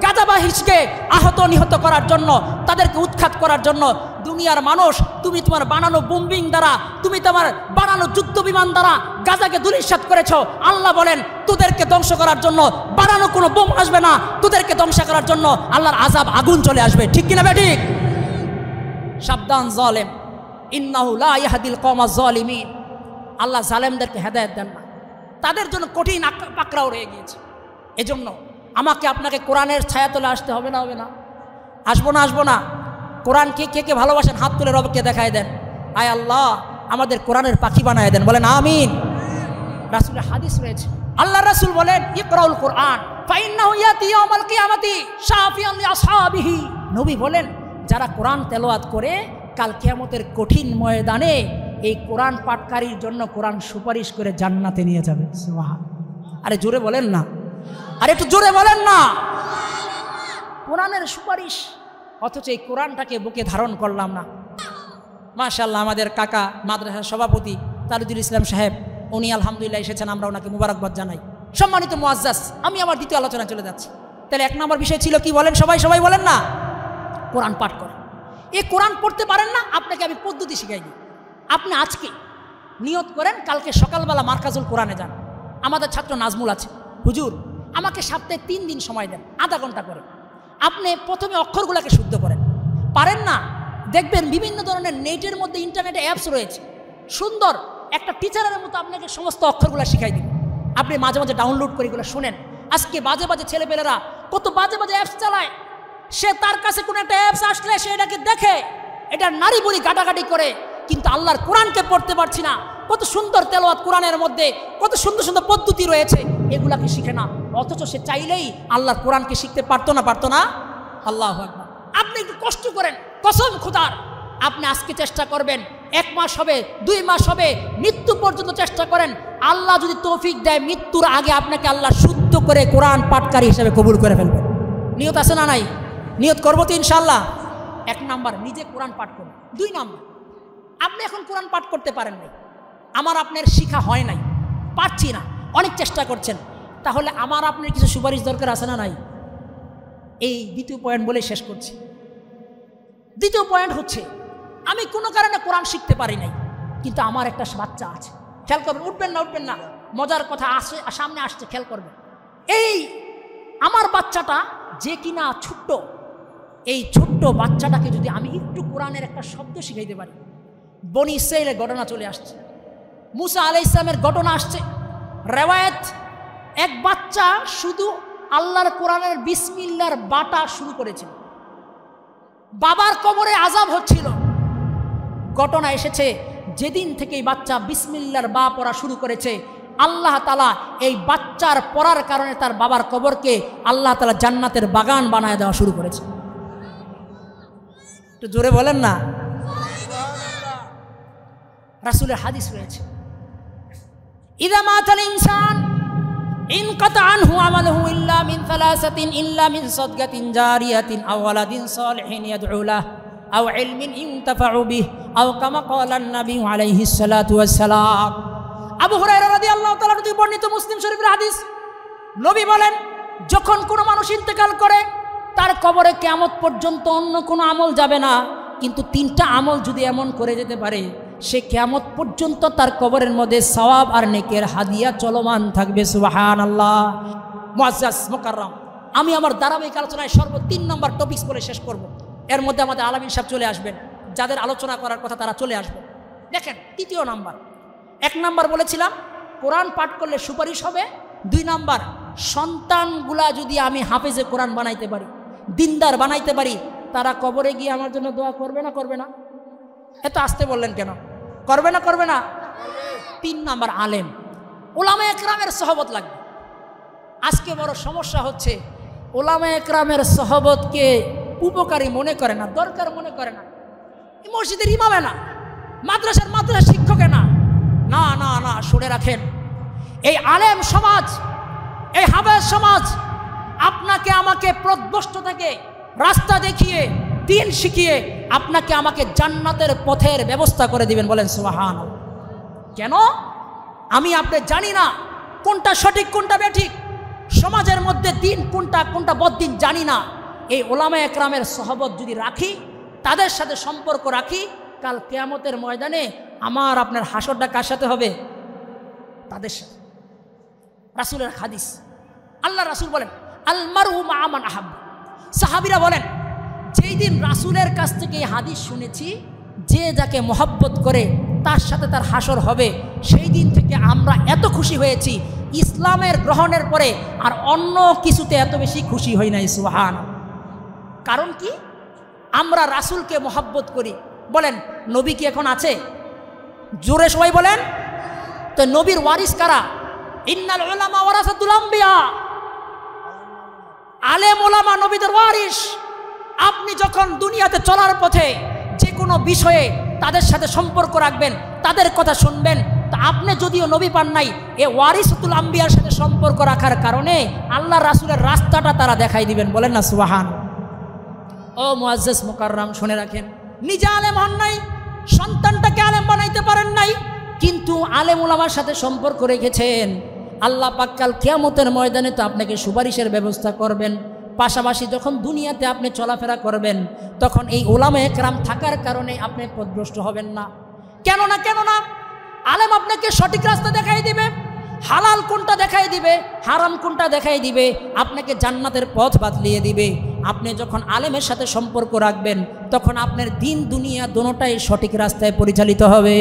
গাজাবাহিসকে আহত নিহত করার জন্য, তাদেরকে উৎখাত করার জন্য। দুনিয়ার মানুষ, তুমি তোমার বানানো বোম্বিং দ্বারা, তুমি তোমার বানানো যুদ্ধ বিমান দ্বারা গাজাকে ধূলিসাৎ করেছ। আল্লাহ বলেন তোদেরকে ধ্বংস করার জন্য বানানো কোনো বোম আসবে না, তোদেরকে ধ্বংস করার জন্য আল্লাহর আযাব আগুন চলে আসবে, ঠিক কিনা বে ঠিক? সাবধান জালেম, ইন্নাহু লা ইয়াহদিল কওমাজ জালিমিন। আল্লাহ জালেমদেরকে হেদায়েত দেন না, তাদের জন্য কঠিন পাকড়াও রয়ে গিয়েছে। এজন্য আমাকে আপনাকে কোরআনের ছায়াতলে আসতে হবে না? আসবো না? কোরআনকে কে কে ভালোবাসেন হাত তুলে রবকে দেখায় দেন। আয় আল্লাহ আমাদের কোরআনের পাখি বানায় দেন, বলেন আমিন। রাসূলের হাদিস রয়েছে, আল্লাহ রাসূল বলেন, ইকরাউল কোরআন ফাইন্নাহু ইয়াতি ইয়াউমাল কিয়ামাতি শাফিয়ান লিআসহাবিহি। নবী বলেন যারা কোরআন তেলাওয়াত করে কাল কিয়ামতের কঠিন ময়দানে এই কোরআন পাঠকারীর জন্য কোরআন সুপারিশ করে জান্নাতে নিয়ে যাবে। সুবহানাল্লাহ। আরে জোরে বলেন না, আরে একটু জোরে বলেন না। কোরআনের সুপারিশ, অথচ এই কোরআনটাকে বুকে ধারণ করলাম না। মাশাআল্লাহ, আমাদের কাকা মাদ্রাসার সভাপতি তালুদুল ইসলাম সাহেব, উনি আলহামদুলিল্লাহ এসেছেন, আমরা ওনাকে মুবারকবাদ জানাই। সম্মানিত মুআজ্জাজ, আমি আমার দ্বিতীয় আলোচনায় চলে যাচ্ছি। তাহলে 1 নম্বর বিষয় ছিল কি বলেন? সবাই বলেন না, কোরআন পাঠ করেন। এই কোরআন পড়তে পারেন না, আপনাকে আমি পদ্ধতি শিখাই দিই। আপনি আজকে নিয়ত করেন কালকে সকালবেলা মার্কাজুল কোরআনে যান। আমাদের ছাত্র নাজমুল আছে, হুজুর আমাকে সপ্তাহে 3 দিন সময় দেন, আধা ঘন্টা করে। আপনি প্রথমে অক্ষরগুলোকে শুদ্ধ করেন। পারেন না, দেখবেন বিভিন্ন ধরনের নেটের মধ্যে ইন্টারনেটে অ্যাপস রয়েছে, সুন্দর একটা টিচারের মতো আপনাকে সমস্ত অক্ষরগুলো শিখাই দিন। আপনি মাঝে মাঝে ডাউনলোড করে এগুলো শোনেন। আজকে বাজে বাজে ছেলেপেলেরা কত বাজে বাজে অ্যাপস চালায়। সে তার কাছে কোনো একটা অ্যাপস আসলে সে এটাকে দেখে, এটা নারী বুড়ি গাটাগাটি করে, কিন্তু আল্লাহর কোরআনকে পড়তে পারছি না। কত সুন্দর তেলাওয়াত কোরআনের মধ্যে, কত সুন্দর সুন্দর পদ্ধতি রয়েছে, এগুলাকে শিখে না। অথচ সে চাইলেই আল্লাহর কোরআনকে শিখতে পারতো না। আল্লাহু আকবার। আপনি একটু কষ্ট করেন, কসম খোদার, আপনি আজকে চেষ্টা করবেন, 1 মাস হবে, 2 মাস হবে, মৃত্যু পর্যন্ত চেষ্টা করেন। আল্লাহ যদি তৌফিক দেয়, মৃত্যুর আগে আপনাকে আল্লাহ শুদ্ধ করে কোরআন পাঠকারী হিসেবে কবুল করে ফেলবেন। নিয়ত আছে না নাই? নিয়ত করবো তো ইনশাআল্লাহ। 1 নাম্বার, নিজে কোরআন পাঠ করুন। 2 নাম্বার, আপনি এখন কোরআন পাঠ করতে পারেন নাই, আমার আপনার শিখা হয় নাই, পারছি না, অনেক চেষ্টা করছেন, তাহলে আমার আপনার কিছু সুপারিশ দরকার আছে না নাই? এই দ্বিতীয় পয়েন্ট বলে শেষ করছি। দ্বিতীয় পয়েন্ট হচ্ছে, আমি কোনো কারণে কোরআন শিখতে পারি নাই, কিন্তু আমার একটা বাচ্চা আছে। খেয়াল করবেন, উঠবেন না, মজার কথা আসে সামনে আসছে, খেয়াল করবেন। এই আমার বাচ্চাটা যে কিনা ছোট্ট, এই ছোট্ট বাচ্চাটাকে যদি আমি একটু কোরআনের একটা শব্দ শিখাইতে পারি। বনি ইসরাইলের ঘটনা চলে আসছে, মুসা আলাইহিস সালামের ঘটনা আসছে। রেওয়ায়েত, এক বাচ্চা শুধু আল্লাহর কোরআনের বিসমিল্লাহর বাটা শুরু করেছিল, বাবার কবরে আযাব হচ্ছিল। ঘটনা এসেছে, যেদিন থেকে এই বাচ্চা বিসমিল্লাহর বা পড়া শুরু করেছে, আল্লাহ তাআলা এই বাচ্চার পড়ার কারণে তার বাবার কবরকে আল্লাহ তাআলা জান্নাতের বাগান বানায় দেওয়া শুরু করেছে। একটু জোরে বলেন না। রাসূলের হাদিস রয়েছে, ইযা মাতাল ইনসান ইনকাতা আনহু আমালুহু ইল্লা মিন সালাসাতিন, ইল্লা মিন সাদকাতিন জারিয়াতিন আও ওয়ালাদিন সালিহিন ইয়াদউ লাহু আও ইলমিন ইনতাফাউ বিহি আও কামা ক্বালা an-নবী আলাইহিস সালাতু ওয়াস সালাম। আবু হুরায়রা রাদিয়াল্লাহু তাআলা থেকে বর্ণিত, মুসলিম শরীফের হাদিস। নবী বলেন, যখন কোনো মানুষ ইন্তেকাল করে, তার কবরে কিয়ামত পর্যন্ত অন্য কোনো আমল যাবে না, কিন্তু 3টা আমল যদি এমন করে যেতে পারে, সে কিয়ামত পর্যন্ত তার কবরের মধ্যে সওয়াব আর নেকের হাদিয়া চলমান থাকবে। সুবহানাল্লাহ। মুআজ্জাজ মুকাররম, আমি আমার ধারাবাহিক আলোচনায় 3 নম্বর টপিকস বলে শেষ করব। এর মধ্যে আমাদের আলামিন সাহেব চলে আসবেন, যাদের আলোচনা করার কথা তারা চলে আসবেন। দেখেন, 3 নাম্বার, 1 নাম্বার বলেছিলাম কোরআন পাঠ করলে সুপারিশ হবে। 2 নাম্বার, সন্তানগুলা যদি আমি হাফেজে কোরআন বানাইতে পারি, দিনদার বানাইতে পারি, তারা কবরে গিয়ে আমার জন্য দোয়া করবে না? এত আসতে বললেন কেন? করবে না? 3 নাম্বার, আলেম, উলামায়ে কেরামের সহবত লাগবে। আজকে বড় সমস্যা হচ্ছে, উলামায়ে কেরামের সহবতকে উপকারী মনে করে না, দরকার মনে করে না। মসজিদের ইমামে না, মাদ্রাসার শিক্ষকে না। শুনে রাখেন, এই আলেম সমাজ, এই হাফেজ সমাজ আপনাকে আমাকে পথভ্রষ্ট থেকে রাস্তা দেখিয়ে, দিন শিখিয়ে আপনাকে আমাকে জান্নাতের পথের ব্যবস্থা করে দিবেন। বলেন সুবহানাল্লাহ। কেন? আমি আপনি জানি না কোনটা সঠিক কোনটা বেঠিক, সমাজের মধ্যে দিন কোনটা বদ্দিন জানি না। এই উলামায়ে কেরামের সহবত যদি রাখি, তাদের সাথে সম্পর্ক রাখি, কাল কিয়ামতের ময়দানে আমার আপনার হাসরটা কার সাথে হবে? তাদের সাথে। রাসূলের হাদিস, আল্লাহ রাসূল বলেন, আল মারউ মা মান আহাব্বা। সাহাবীরা বলেন, যেই দিন রাসূলের কাছ থেকে এই হাদিস শুনেছি, যে যাকে মহব্বত করে তার সাথে তার হাসর হবে, সেই দিন থেকে আমরা এত খুশি হয়েছি, ইসলামের গ্রহণের পরে আর অন্য কিছুতে এত বেশি খুশি হই নাই। সুবহানাল্লাহ। কারণ কি? আমরা রাসূলকে মহব্বত করি। বলেন, নবী কি এখন আছে? জোরে সবাই বলেন তো। নবীর ওয়ারিস কারা? ইন্নাল উলামা ওয়ারাসাতুল আম্বিয়া। আলেম ওলামা নবীদের ওয়ারিস। আপনি যখন দুনিয়াতে চলার পথে যে কোনো বিষয়ে তাদের সাথে সম্পর্ক রাখবেন, তাদের কথা শুনবেন, তা আপনি যদিও নবী পান নাই, এ ওয়ারিসুল আম্বিয়ার সাথে সম্পর্ক রাখার কারণে আল্লাহ রাসূলের রাস্তাটা তারা দেখাই দিবেন। বলেন না সুবহান। ও মুআজ্জাজ মুকাররম, শুনে রাখেন, নিজে আলেম হন নাই, সন্তানটাকে আলেম বানাইতে পারেন নাই, কিন্তু আলেম উলামার সাথে সম্পর্ক রেখেছেন। আল্লাহ পাক কাল কিয়ামতের ময়দানে তো আপনাকে সুপারিশের ব্যবস্থা করবেন। পাশাপাশি যখন দুনিয়াতে আপনি চলাফেরা করবেন, তখন এই উলামা একরাম থাকার কারণে আপনি পথভ্রষ্ট হবেন না। কেন না আলেম আপনাকে সঠিক রাস্তা দেখাই দিবে, হালাল কোনটা দেখাই দিবে, হারাম কোনটা দেখাই দিবে, আপনাকে জান্নাতের পথ বাতলিয়ে দিবে। আপনি যখন আলেমের সাথে সম্পর্ক রাখবেন, তখন আপনার দিন দুনিয়া দোনোটাই সঠিক রাস্তায় পরিচালিত হবে।